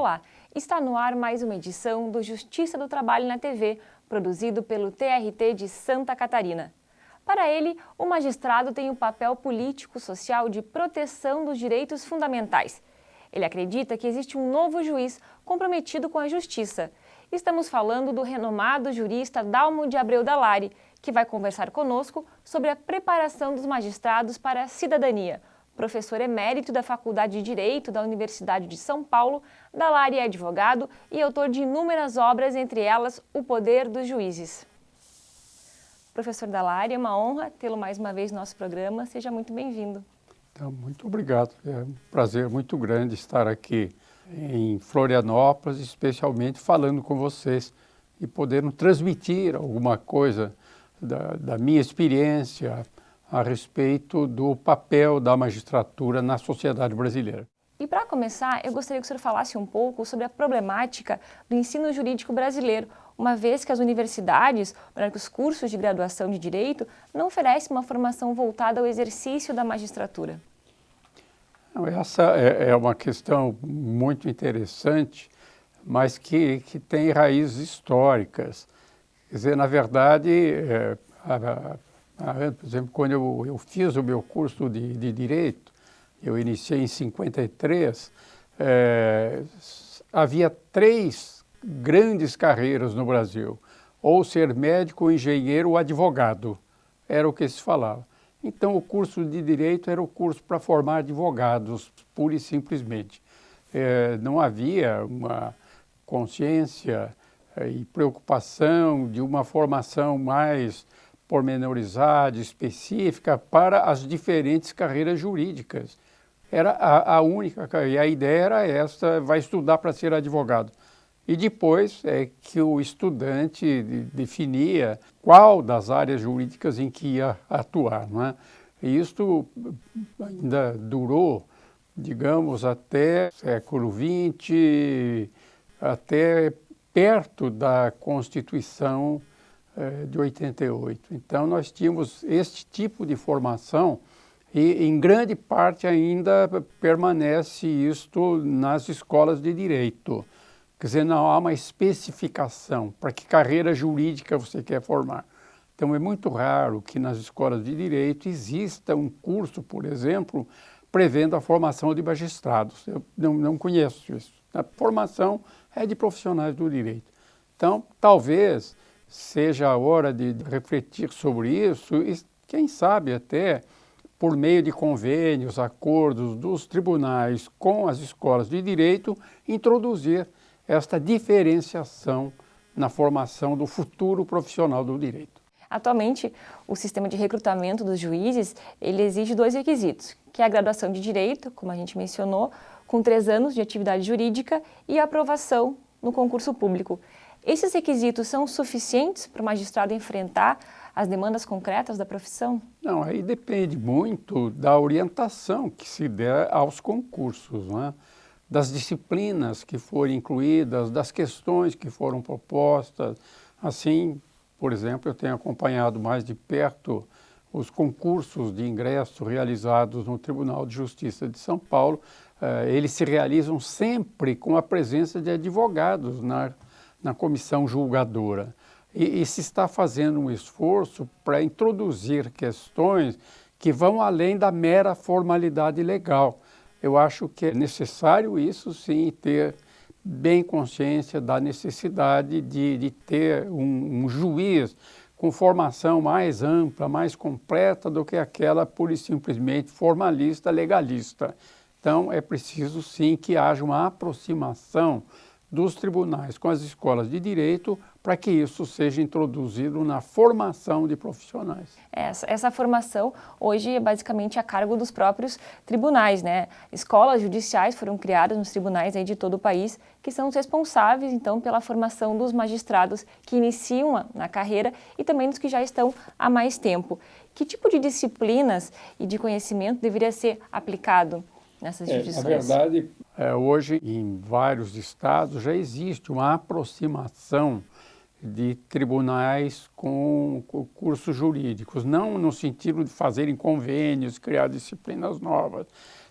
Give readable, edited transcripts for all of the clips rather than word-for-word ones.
Olá, está no ar mais uma edição do Justiça do Trabalho na TV, produzido pelo TRT de Santa Catarina. Para ele, o magistrado tem um papel político-social de proteção dos direitos fundamentais. Ele acredita que existe um novo juiz comprometido com a justiça. Estamos falando do renomado jurista Dalmo de Abreu Dallari, que vai conversar conosco sobre a preparação dos magistrados para a cidadania. Professor emérito da Faculdade de Direito da Universidade de São Paulo, Dallari é advogado e autor de inúmeras obras, entre elas O Poder dos Juízes. Professor Dallari, é uma honra tê-lo mais uma vez no nosso programa. Seja muito bem-vindo. Então, muito obrigado. É um prazer muito grande estar aqui em Florianópolis, especialmente falando com vocês e podendo transmitir alguma coisa da minha experiência a respeito do papel da magistratura na sociedade brasileira. E para começar, eu gostaria que o senhor falasse um pouco sobre a problemática do ensino jurídico brasileiro, uma vez que as universidades, que os cursos de graduação de direito, não oferecem uma formação voltada ao exercício da magistratura. Essa é uma questão muito interessante, mas que tem raízes históricas. Quer dizer, na verdade, por exemplo, quando eu fiz o meu curso de Direito, eu iniciei em 53, havia 3 grandes carreiras no Brasil, ou ser médico, engenheiro ou advogado, era o que se falava. Então, o curso de Direito era o curso para formar advogados, pura e simplesmente. Não havia uma consciência e preocupação de uma formação mais pormenorizada, específica para as diferentes carreiras jurídicas. Era a única, e a ideia era essa, vai estudar para ser advogado. E depois é que o estudante definia qual das áreas jurídicas em que ia atuar, não é? E isto ainda durou, digamos, até século XX, até perto da Constituição de 88. Então, nós tínhamos este tipo de formação e, em grande parte, ainda permanece isto nas escolas de direito. Quer dizer, não há uma especificação para que carreira jurídica você quer formar. Então, é muito raro que nas escolas de direito exista um curso, por exemplo, prevendo a formação de magistrados. Eu não conheço isso. A formação é de profissionais do direito. Então, talvez seja a hora de refletir sobre isso e, quem sabe, até por meio de convênios, acordos dos tribunais com as escolas de direito, introduzir esta diferenciação na formação do futuro profissional do direito. Atualmente, o sistema de recrutamento dos juízes, ele exige 2 requisitos, que é a graduação de Direito, como a gente mencionou, com 3 anos de atividade jurídica e a aprovação no concurso público. Esses requisitos são suficientes para o magistrado enfrentar as demandas concretas da profissão? Não, aí depende muito da orientação que se der aos concursos, né? Das disciplinas que forem incluídas, das questões que foram propostas. Assim, por exemplo, eu tenho acompanhado mais de perto os concursos de ingresso realizados no Tribunal de Justiça de São Paulo. Eles se realizam sempre com a presença de advogados na comissão julgadora. E se está fazendo um esforço para introduzir questões que vão além da mera formalidade legal. Eu acho que é necessário isso sim, ter bem consciência da necessidade de ter um juiz com formação mais ampla, mais completa do que aquela pura e simplesmente formalista, legalista. Então é preciso sim que haja uma aproximação dos tribunais com as escolas de direito para que isso seja introduzido na formação de profissionais. Essa formação hoje é basicamente a cargo dos próprios tribunais, né? Escolas judiciais foram criadas nos tribunais aí de todo o país, que são os responsáveis, então, pela formação dos magistrados que iniciam na carreira e também dos que já estão há mais tempo. Que tipo de disciplinas e de conhecimento deveria ser aplicado nessas instituições? Na verdade, hoje em vários estados já existe uma aproximação de tribunais com cursos jurídicos, não no sentido de fazerem convênios, criar disciplinas novas,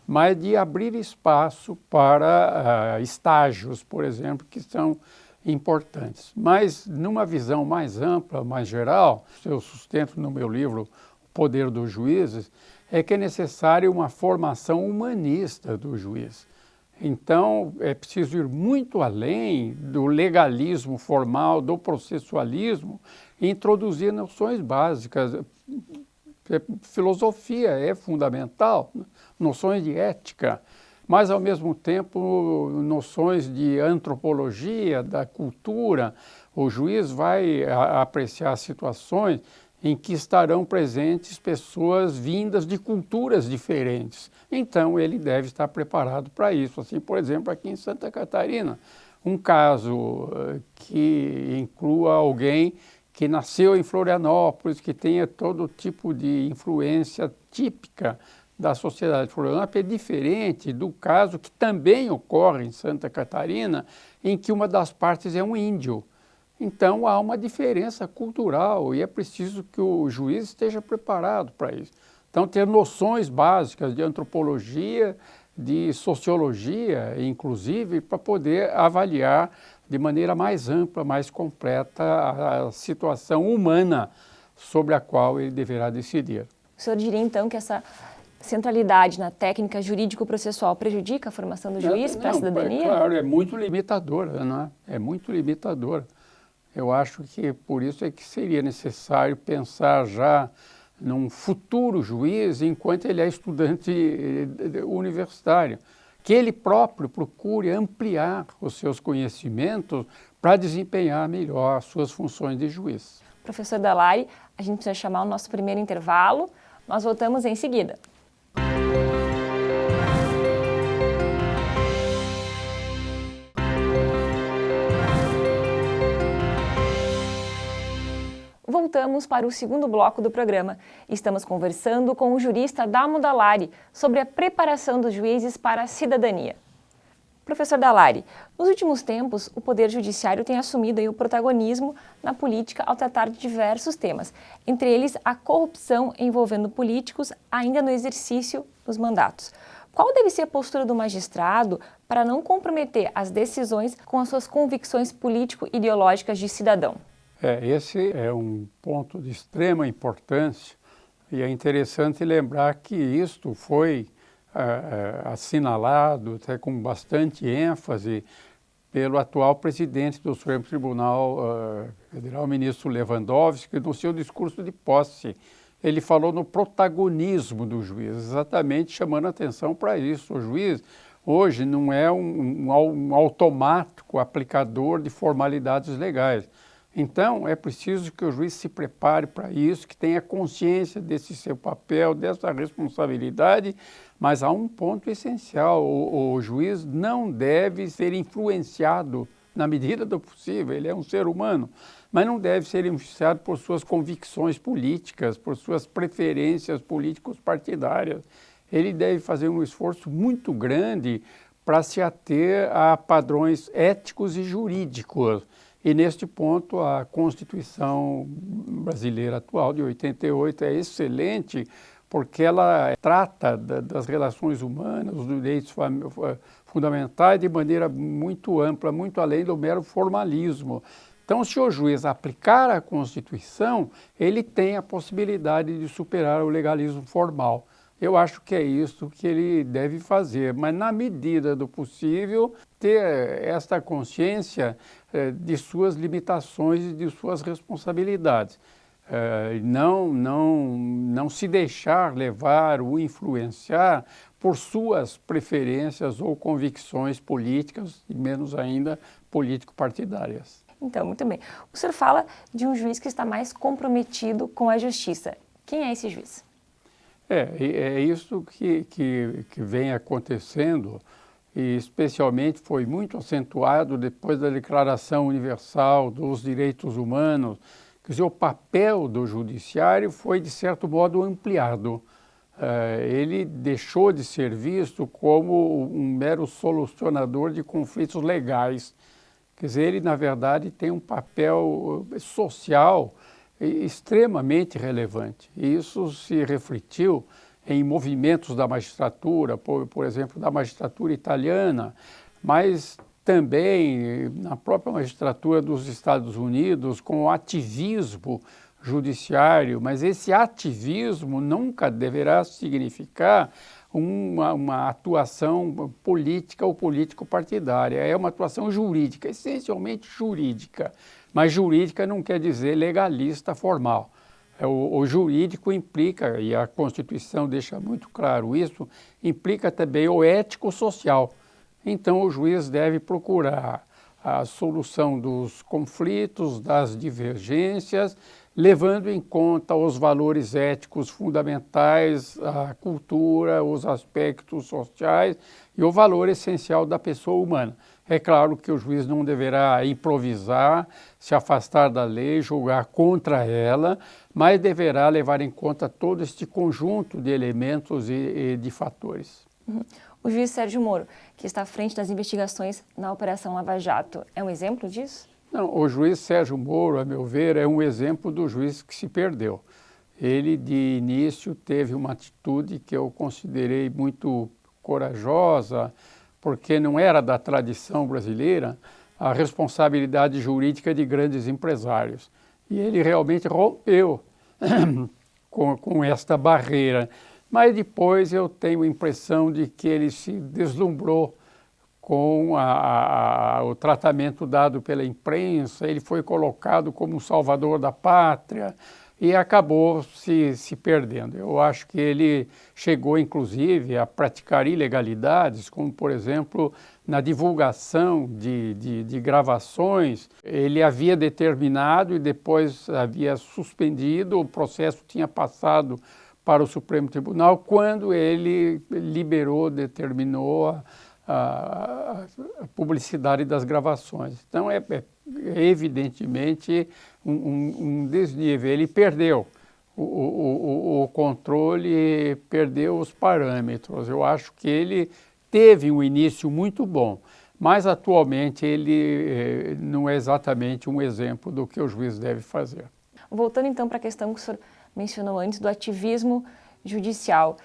mas de abrir espaço para estágios, por exemplo, que são importantes. Mas numa visão mais ampla, mais geral, eu sustento no meu livro O Poder dos Juízes, é que é necessária uma formação humanista do juiz. Então, é preciso ir muito além do legalismo formal, do processualismo, e introduzir noções básicas. Filosofia é fundamental, noções de ética, mas, ao mesmo tempo, noções de antropologia, da cultura. O juiz vai apreciar situações em que estarão presentes pessoas vindas de culturas diferentes. Então, ele deve estar preparado para isso. Assim, por exemplo, aqui em Santa Catarina, um caso que inclua alguém que nasceu em Florianópolis, que tenha todo tipo de influência típica da sociedade de Florianópolis, é diferente do caso que também ocorre em Santa Catarina, em que uma das partes é um índio. Então, há uma diferença cultural e é preciso que o juiz esteja preparado para isso. Então, ter noções básicas de antropologia, de sociologia, inclusive, para poder avaliar de maneira mais ampla, mais completa a situação humana sobre a qual ele deverá decidir. O senhor diria, então, que essa centralidade na técnica jurídico-processual prejudica a formação do juiz para a cidadania? Claro, é muito limitadora, não é? É muito limitadora. Eu acho que por isso é que seria necessário pensar já num futuro juiz enquanto ele é estudante universitário, que ele próprio procure ampliar os seus conhecimentos para desempenhar melhor as suas funções de juiz. Professor Dallari, a gente precisa chamar o nosso primeiro intervalo. Nós voltamos em seguida. Voltamos para o segundo bloco do programa. Estamos conversando com o jurista Dalmo Dallari sobre a preparação dos juízes para a cidadania. Professor Dallari, nos últimos tempos, o Poder Judiciário tem assumido aí o protagonismo na política ao tratar de diversos temas, entre eles a corrupção envolvendo políticos ainda no exercício dos mandatos. Qual deve ser a postura do magistrado para não comprometer as decisões com as suas convicções político-ideológicas de cidadão? Esse é um ponto de extrema importância e é interessante lembrar que isto foi assinalado até com bastante ênfase pelo atual presidente do Supremo Tribunal Federal, ministro Lewandowski, no seu discurso de posse. Ele falou no protagonismo do juiz, exatamente chamando a atenção para isso. O juiz hoje não é um automático aplicador de formalidades legais. Então, é preciso que o juiz se prepare para isso, que tenha consciência desse seu papel, dessa responsabilidade, mas há um ponto essencial: o juiz não deve ser influenciado na medida do possível, ele é um ser humano, mas não deve ser influenciado por suas convicções políticas, por suas preferências políticos partidárias. Ele deve fazer um esforço muito grande para se ater a padrões éticos e jurídicos. E, neste ponto, a Constituição brasileira atual, de 88, é excelente, porque ela trata das relações humanas, dos direitos fundamentais, de maneira muito ampla, muito além do mero formalismo. Então, se o juiz aplicar a Constituição, ele tem a possibilidade de superar o legalismo formal. Eu acho que é isso que ele deve fazer, mas na medida do possível ter esta consciência de suas limitações e de suas responsabilidades. Não se deixar levar ou influenciar por suas preferências ou convicções políticas, e menos ainda político-partidárias. Então, muito bem. O senhor fala de um juiz que está mais comprometido com a justiça. Quem é esse juiz? É isso que vem acontecendo, e especialmente foi muito acentuado depois da Declaração Universal dos Direitos Humanos. Quer dizer, o papel do judiciário foi, de certo modo, ampliado. Ele deixou de ser visto como um mero solucionador de conflitos legais. Quer dizer, ele, na verdade, tem um papel social extremamente relevante. E isso se refletiu em movimentos da magistratura, por exemplo, da magistratura italiana, mas também na própria magistratura dos Estados Unidos, com o ativismo judiciário, mas esse ativismo nunca deverá significar uma atuação política ou político-partidária. É uma atuação jurídica, essencialmente jurídica, mas jurídica não quer dizer legalista formal. O jurídico implica, e a Constituição deixa muito claro isso, implica também o ético-social. Então o juiz deve procurar a solução dos conflitos, das divergências, levando em conta os valores éticos fundamentais, a cultura, os aspectos sociais e o valor essencial da pessoa humana. É claro que o juiz não deverá improvisar, se afastar da lei, julgar contra ela, mas deverá levar em conta todo este conjunto de elementos e de fatores. O juiz Sérgio Moro, que está à frente das investigações na Operação Lava Jato, é um exemplo disso? Não, o juiz Sérgio Moro, a meu ver, é um exemplo do juiz que se perdeu. Ele, de início, teve uma atitude que eu considerei muito corajosa, porque não era da tradição brasileira a responsabilidade jurídica de grandes empresários. E ele realmente rompeu com esta barreira. Mas depois eu tenho a impressão de que ele se deslumbrou com o tratamento dado pela imprensa, ele foi colocado como um salvador da pátria e acabou se perdendo. Eu acho que ele chegou, inclusive, a praticar ilegalidades, como, por exemplo, na divulgação de gravações. Ele havia determinado e depois havia suspendido, o processo tinha passado para o Supremo Tribunal, quando ele determinou a publicidade das gravações. Então, é evidentemente um desnível. Ele perdeu o controle, perdeu os parâmetros. Eu acho que ele teve um início muito bom, mas atualmente ele não é exatamente um exemplo do que o juiz deve fazer. Voltando então para a questão que o senhor mencionou antes do ativismo judicial,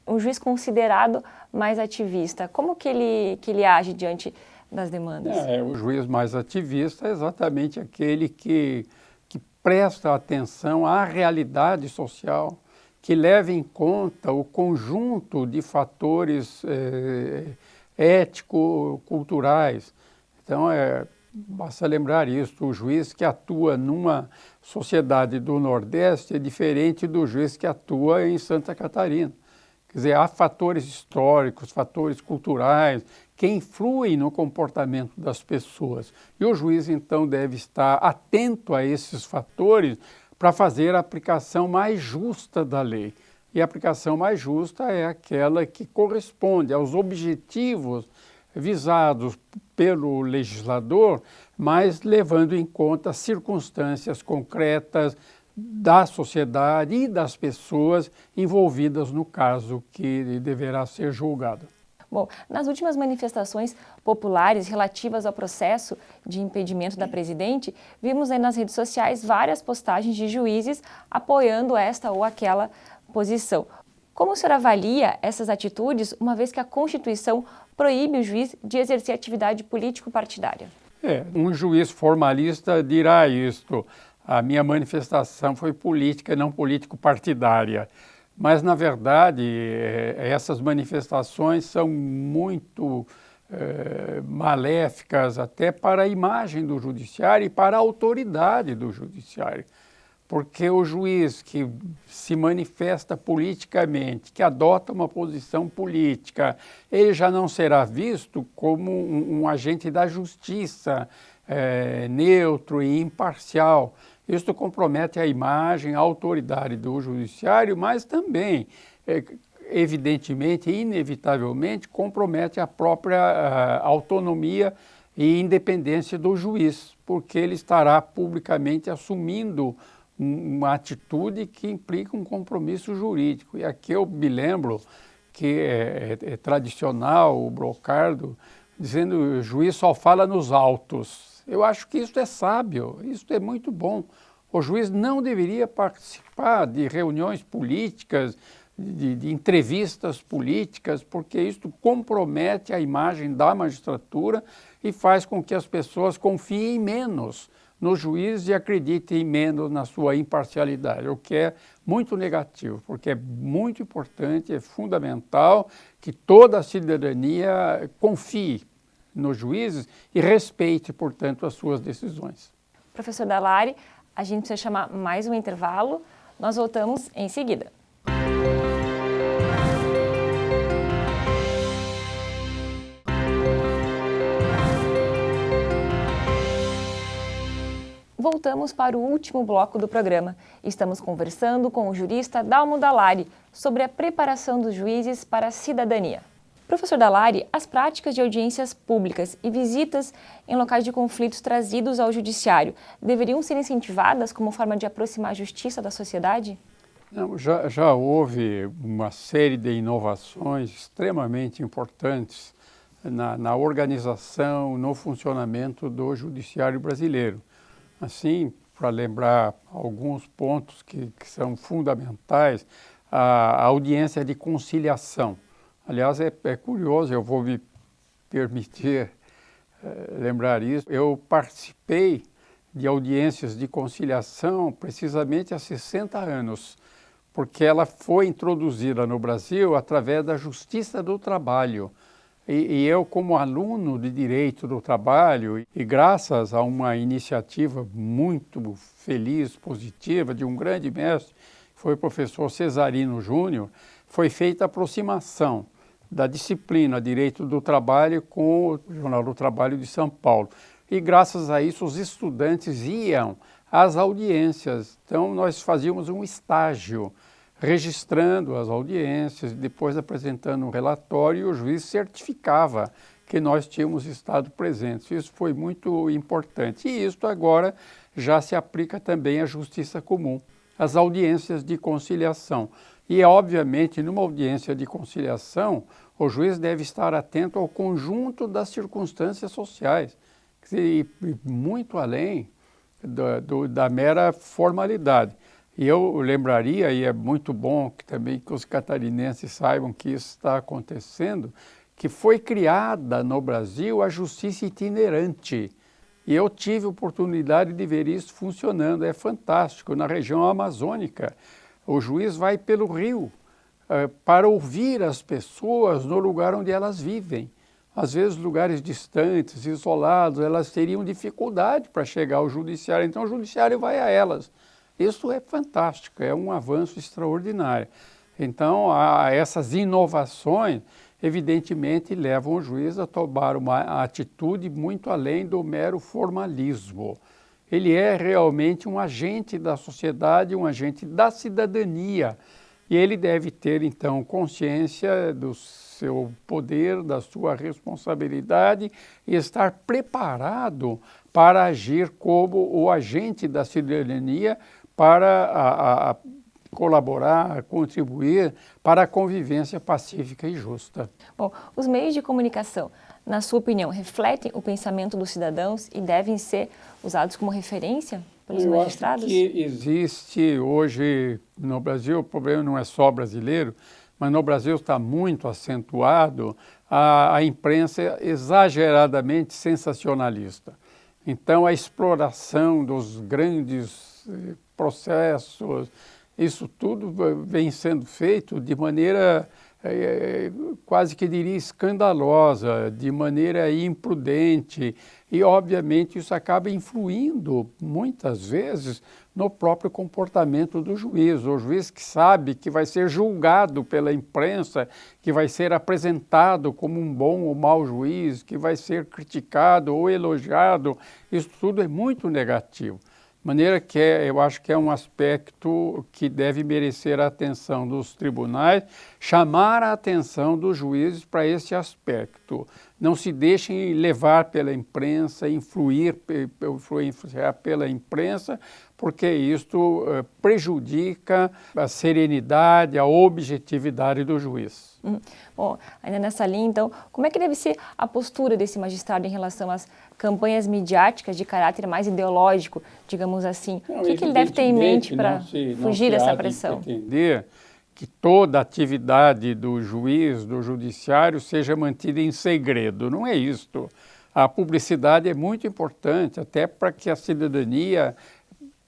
um juiz considerado mais ativista, como que ele age diante das demandas? O juiz mais ativista é exatamente aquele que presta atenção à realidade social, que leva em conta o conjunto de fatores ético-culturais. Então, basta lembrar isso, o juiz que atua numa sociedade do Nordeste é diferente do juiz que atua em Santa Catarina. Quer dizer, há fatores históricos, fatores culturais que influem no comportamento das pessoas. E o juiz, então, deve estar atento a esses fatores para fazer a aplicação mais justa da lei. E a aplicação mais justa é aquela que corresponde aos objetivos visados pelo legislador, mas levando em conta circunstâncias concretas da sociedade e das pessoas envolvidas no caso que deverá ser julgado. Bom, nas últimas manifestações populares relativas ao processo de impedimento da presidente, vimos aí nas redes sociais várias postagens de juízes apoiando esta ou aquela posição. Como o senhor avalia essas atitudes, uma vez que a Constituição proíbe o juiz de exercer atividade político-partidária? Um juiz formalista dirá isto. A minha manifestação foi política e não político-partidária. Mas, na verdade, essas manifestações são muito maléficas até para a imagem do judiciário e para a autoridade do judiciário. Porque o juiz que se manifesta politicamente, que adota uma posição política, ele já não será visto como um agente da justiça, neutro e imparcial. Isso compromete a imagem, a autoridade do judiciário, mas também, evidentemente e inevitavelmente, compromete a própria autonomia e independência do juiz, porque ele estará publicamente assumindo uma atitude que implica um compromisso jurídico. E aqui eu me lembro que é tradicional o Brocardo dizendo que o juiz só fala nos autos. Eu acho que isso é sábio, isso é muito bom. O juiz não deveria participar de reuniões políticas, de entrevistas políticas, porque isso compromete a imagem da magistratura e faz com que as pessoas confiem menos no juiz e acreditem menos na sua imparcialidade, o que é muito negativo, porque é muito importante, é fundamental que toda a cidadania confie nos juízes e respeite, portanto, as suas decisões. Professor Dallari, a gente precisa chamar mais um intervalo, nós voltamos em seguida. Voltamos para o último bloco do programa. Estamos conversando com o jurista Dalmo Dallari sobre a preparação dos juízes para a cidadania. Professor Dallari, as práticas de audiências públicas e visitas em locais de conflitos trazidos ao judiciário deveriam ser incentivadas como forma de aproximar a justiça da sociedade? Não, já houve uma série de inovações extremamente importantes na organização, no funcionamento do judiciário brasileiro. Assim, para lembrar alguns pontos que são fundamentais, a audiência de conciliação. Aliás, é curioso, eu vou me permitir lembrar isso. Eu participei de audiências de conciliação precisamente há 60 anos, porque ela foi introduzida no Brasil através da Justiça do Trabalho. E eu, como aluno de Direito do Trabalho, e graças a uma iniciativa muito feliz, positiva, de um grande mestre, que foi o professor Cesarino Júnior, foi feita a aproximação da disciplina Direito do Trabalho com o Jornal do Trabalho de São Paulo. E graças a isso os estudantes iam às audiências. Então nós fazíamos um estágio registrando as audiências, depois apresentando um relatório e o juiz certificava que nós tínhamos estado presentes. Isso foi muito importante. E isso agora já se aplica também à justiça comum, às audiências de conciliação. E, obviamente, numa audiência de conciliação, o juiz deve estar atento ao conjunto das circunstâncias sociais, e muito além da mera formalidade. E eu lembraria, e é muito bom também que os catarinenses saibam que isso está acontecendo, que foi criada no Brasil a justiça itinerante. E eu tive oportunidade de ver isso funcionando, é fantástico. Na região amazônica, o juiz vai pelo rio para ouvir as pessoas no lugar onde elas vivem. Às vezes, lugares distantes, isolados, elas teriam dificuldade para chegar ao judiciário, então o judiciário vai a elas. Isso é fantástico, é um avanço extraordinário. Então, essas inovações, evidentemente, levam o juiz a tomar uma atitude muito além do mero formalismo. Ele é realmente um agente da sociedade, um agente da cidadania. E ele deve ter, então, consciência do seu poder, da sua responsabilidade e estar preparado para agir como o agente da cidadania para colaborar, contribuir para a convivência pacífica e justa. Bom, os meios de comunicação, na sua opinião, refletem o pensamento dos cidadãos e devem ser usados como referência pelos magistrados? Acho que existe hoje no Brasil, o problema não é só brasileiro, mas no Brasil está muito acentuado a imprensa exageradamente sensacionalista. Então, a exploração dos grandes processos, isso tudo vem sendo feito de maneira quase que diria escandalosa, de maneira imprudente, e obviamente isso acaba influindo muitas vezes no próprio comportamento do juiz. O juiz que sabe que vai ser julgado pela imprensa, que vai ser apresentado como um bom ou mau juiz, que vai ser criticado ou elogiado, isso tudo é muito negativo. De maneira que eu acho que é um aspecto que deve merecer a atenção dos tribunais, chamar a atenção dos juízes para esse aspecto. Não se deixem levar pela imprensa, influenciar pela imprensa, porque isto prejudica a serenidade, a objetividade do juiz. Bom, ainda nessa linha, então, como é que deve ser a postura desse magistrado em relação às campanhas midiáticas de caráter mais ideológico, digamos assim? Não, o que ele deve ter em mente para fugir dessa pressão? Entender que toda atividade do juiz, do judiciário, seja mantida em segredo. Não é isto. A publicidade é muito importante, até para que a cidadania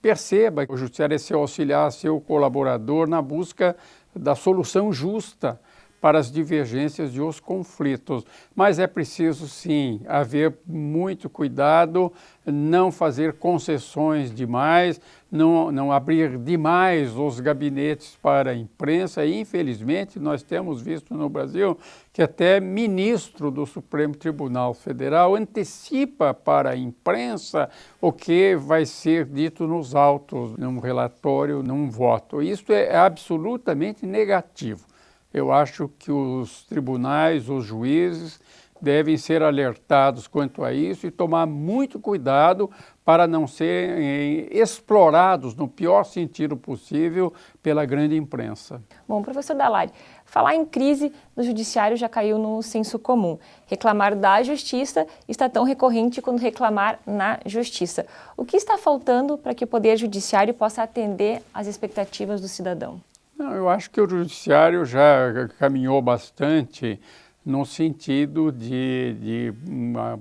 perceba que o judiciário é seu auxiliar, seu colaborador na busca da solução justa para as divergências e os conflitos. Mas é preciso, sim, haver muito cuidado, não fazer concessões demais, não abrir demais os gabinetes para a imprensa. E, infelizmente, nós temos visto no Brasil que até ministro do Supremo Tribunal Federal antecipa para a imprensa o que vai ser dito nos autos, num relatório, num voto. Isso é absolutamente negativo. Eu acho que os tribunais, os juízes, devem ser alertados quanto a isso e tomar muito cuidado para não serem explorados no pior sentido possível pela grande imprensa. Bom, professor Dallari, falar em crise no judiciário já caiu no senso comum. Reclamar da justiça está tão recorrente quanto reclamar na justiça. O que está faltando para que o Poder Judiciário possa atender às expectativas do cidadão? Não, eu acho que o judiciário já caminhou bastante no sentido de uma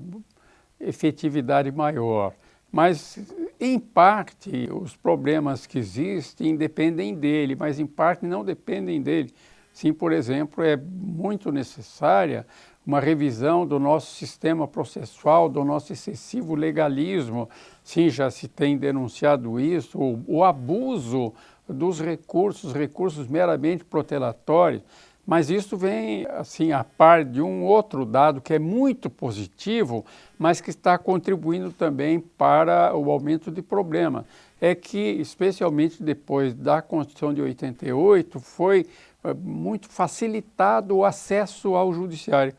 efetividade maior. Mas, em parte, os problemas que existem dependem dele, mas em parte não dependem dele. Sim, por exemplo, é muito necessária uma revisão do nosso sistema processual, do nosso excessivo legalismo. Sim, já se tem denunciado isso, o abuso dos recursos meramente protelatórios, mas isso vem assim a par de um outro dado que é muito positivo, mas que está contribuindo também para o aumento de problema. É que, especialmente depois da Constituição de 88, foi muito facilitado o acesso ao judiciário.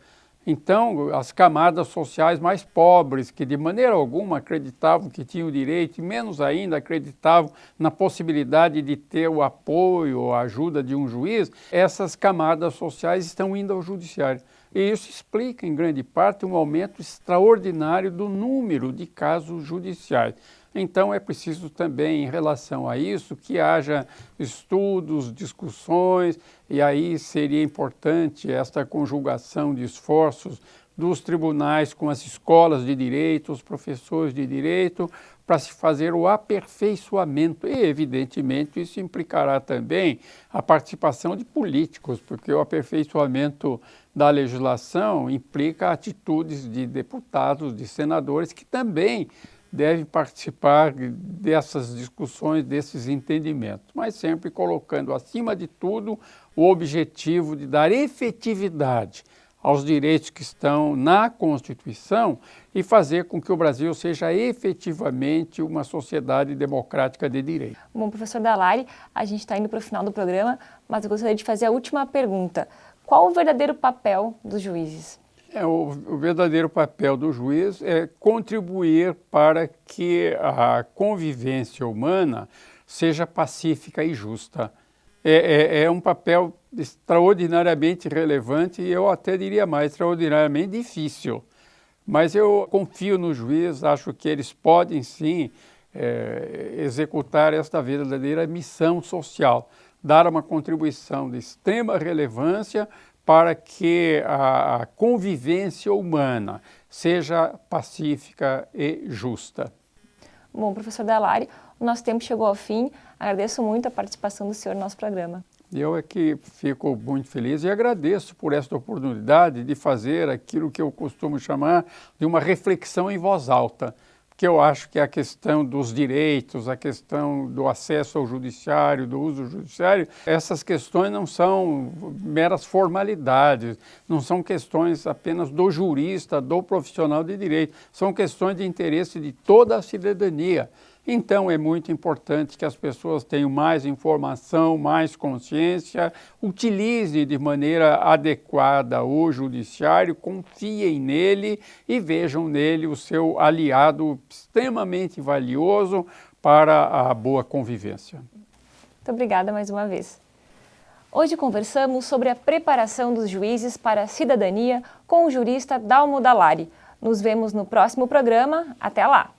Então, as camadas sociais mais pobres, que de maneira alguma acreditavam que tinham direito, e menos ainda acreditavam na possibilidade de ter o apoio, a ajuda de um juiz, essas camadas sociais estão indo ao judiciário. E isso explica, em grande parte, um aumento extraordinário do número de casos judiciais. Então, é preciso também, em relação a isso, que haja estudos, discussões, e aí seria importante esta conjugação de esforços dos tribunais com as escolas de direito, os professores de direito, para se fazer o aperfeiçoamento. E, evidentemente, isso implicará também a participação de políticos, porque o aperfeiçoamento da legislação implica atitudes de deputados, de senadores, que também deve participar dessas discussões, desses entendimentos, mas sempre colocando, acima de tudo, o objetivo de dar efetividade aos direitos que estão na Constituição e fazer com que o Brasil seja efetivamente uma sociedade democrática de direito. Bom, professor Dallari, a gente está indo para o final do programa, mas eu gostaria de fazer a última pergunta. Qual o verdadeiro papel dos juízes? O verdadeiro papel do juiz é contribuir para que a convivência humana seja pacífica e justa. É um papel extraordinariamente relevante e eu até diria mais, extraordinariamente difícil. Mas eu confio no juiz, acho que eles podem sim executar esta verdadeira missão social, dar uma contribuição de extrema relevância para que a convivência humana seja pacífica e justa. Bom, professor Dallari, o nosso tempo chegou ao fim. Agradeço muito a participação do senhor no nosso programa. Eu é que fico muito feliz e agradeço por esta oportunidade de fazer aquilo que eu costumo chamar de uma reflexão em voz alta, porque eu acho que a questão dos direitos, a questão do acesso ao judiciário, do uso do judiciário, essas questões não são meras formalidades, não são questões apenas do jurista, do profissional de direito, são questões de interesse de toda a cidadania. Então, é muito importante que as pessoas tenham mais informação, mais consciência, utilizem de maneira adequada o judiciário, confiem nele e vejam nele o seu aliado extremamente valioso para a boa convivência. Muito obrigada mais uma vez. Hoje conversamos sobre a preparação dos juízes para a cidadania com o jurista Dalmo Dallari. Nos vemos no próximo programa. Até lá!